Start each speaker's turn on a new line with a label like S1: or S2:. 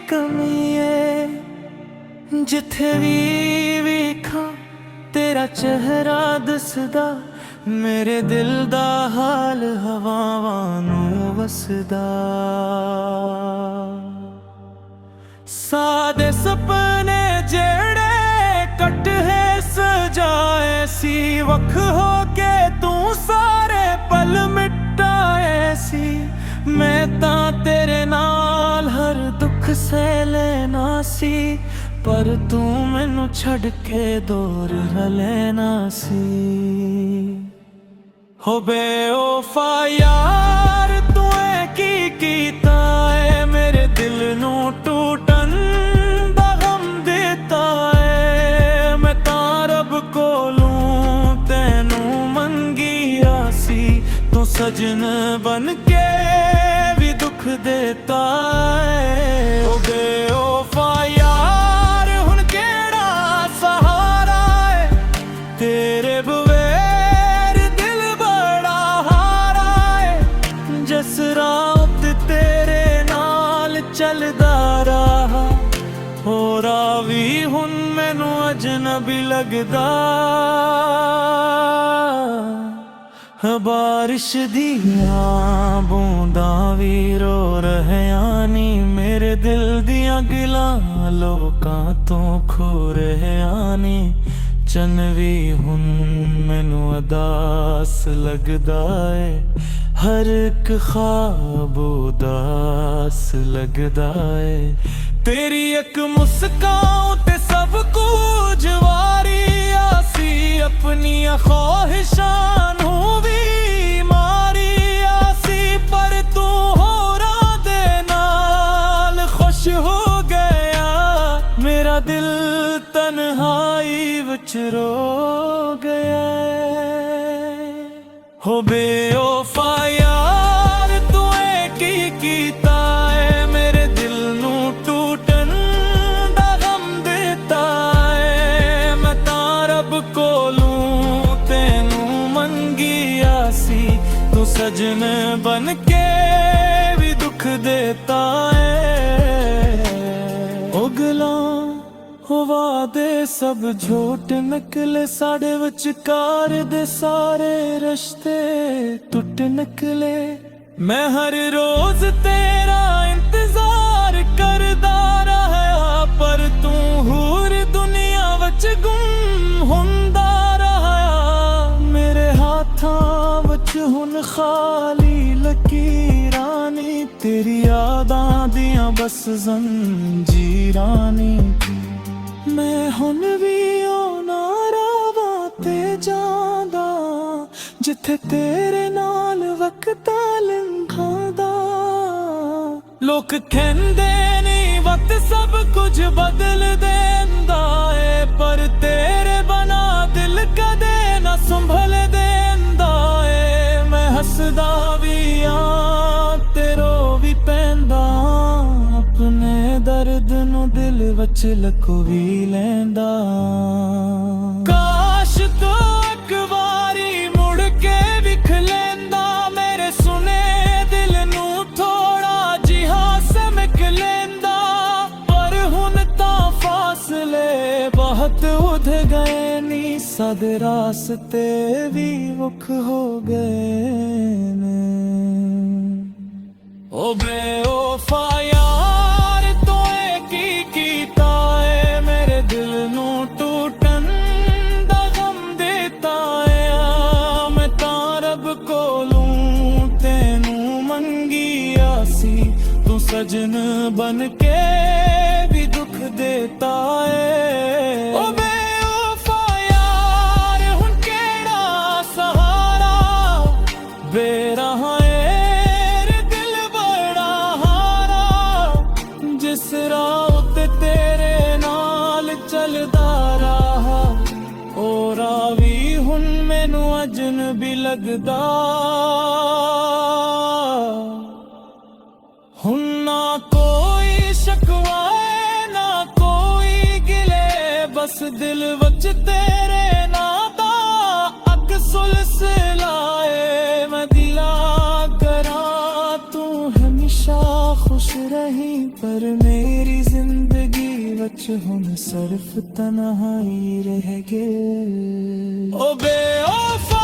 S1: कमी है। जिथे भी वेखां तेरा चेहरा दिसदा, मेरे दिल दा हाल हवावां नूं वसदा। सादे सपने जेड़े कट है सजाए सी, वख हो के तू सारे पल मिटाए सी। मैं तां तेरे नाल हर दुख सह लेना सी, पर तू मैनू छड़ के दूर लेना सी। हो बेवफा यार तू की कीता है, मेरे दिल नू टूटन दा गम देता है। मैं तां रब कोलों तैनू मंगिया सी, तू सजन बन के भी दुख देता है। हो बेवफा यार हुण केड़ा सहारा है, तेरे बगैर दिल बड़ा हारा है। जिस रात तेरे नाल चलदा रहा, हो रावी हुण मैनू अजनबी लगदा। बारिश दियां बूंदां वी रो रहियां नी, मेरे दिल दियां गिलां लोकां तो खो रहियां नी। चन वी हुण मैनू अदास लगदा है, हर एक ख्वाब उदास लगदा है। तेरी एक मुस्कान ते सब कुछ वारी आसी, अपनियां ख्वाहिशां नू वी मारी आसी। पर तू होरां दे नाल खुश हो गया, मेरा दिल तन्हाई विच रो गया। हो बेवफा यार तू की कीता है, मेरे दिल नू टूटन दा गम देता है। मैं तां रब कोलों तैनू मंगिया सी, तू सजन बन के भी दुख देता है। उगला हो वादे सब झूठ निकले, साढ़े विचकार दे सारे रिश्ते टुट निकले। मैं हर रोज तेरा इंतजार करदा रहा, पर तू हूर दुनिया विच गुम हुंदा रहा। मेरे हाथां विच हुण खाली लकीरां नी, तेरी यादां दियां बस जंजीरां नी। मैं हुण भी ओना रावां ते जांदा, जिथे तेरे नाल वक्त लंघांदा। लोक कहंदे नी वक्त सब कुछ बदल देंदा है, पर तेरे बना दिल कदे ना संभल देंदा है। मैं हसदा भी आं ते रो भी पैंदा, अपने दर्द नू दिल विच लुकवी लैंदा। काश तू एक वारी मुड़ के विख लैंदा, मेरे सुने दिल नू थोड़ा जिहा समक लैंदा। पर हुण तां फासले बहुत उध गए नी, सद रास्ते भी मुख हो गए ने। ओ बेवफा यार तू की कीता है, मेरे दिल नू टूटन दा गम देता है। मैं तां रब कोलों तैनू मंगिया सी, तू सजन बन के भी दुख देता है। ओ बेवफा यार हुण केड़ा सहारा, बेरहा जिस रात तेरे नाल चलदा रहा। ओ रावी हुण मैनू अजनबी लगदा। हुण ना कोई शकवा ना कोई गिले, बस दिल वच तेरे नादा अग सुलसिलाए। मैं दिला करा तू हमेशा खुश रही। पर मेरी जिंदगी विच हुण सिर्फ तन्हाई रह गई। ओ बेवफा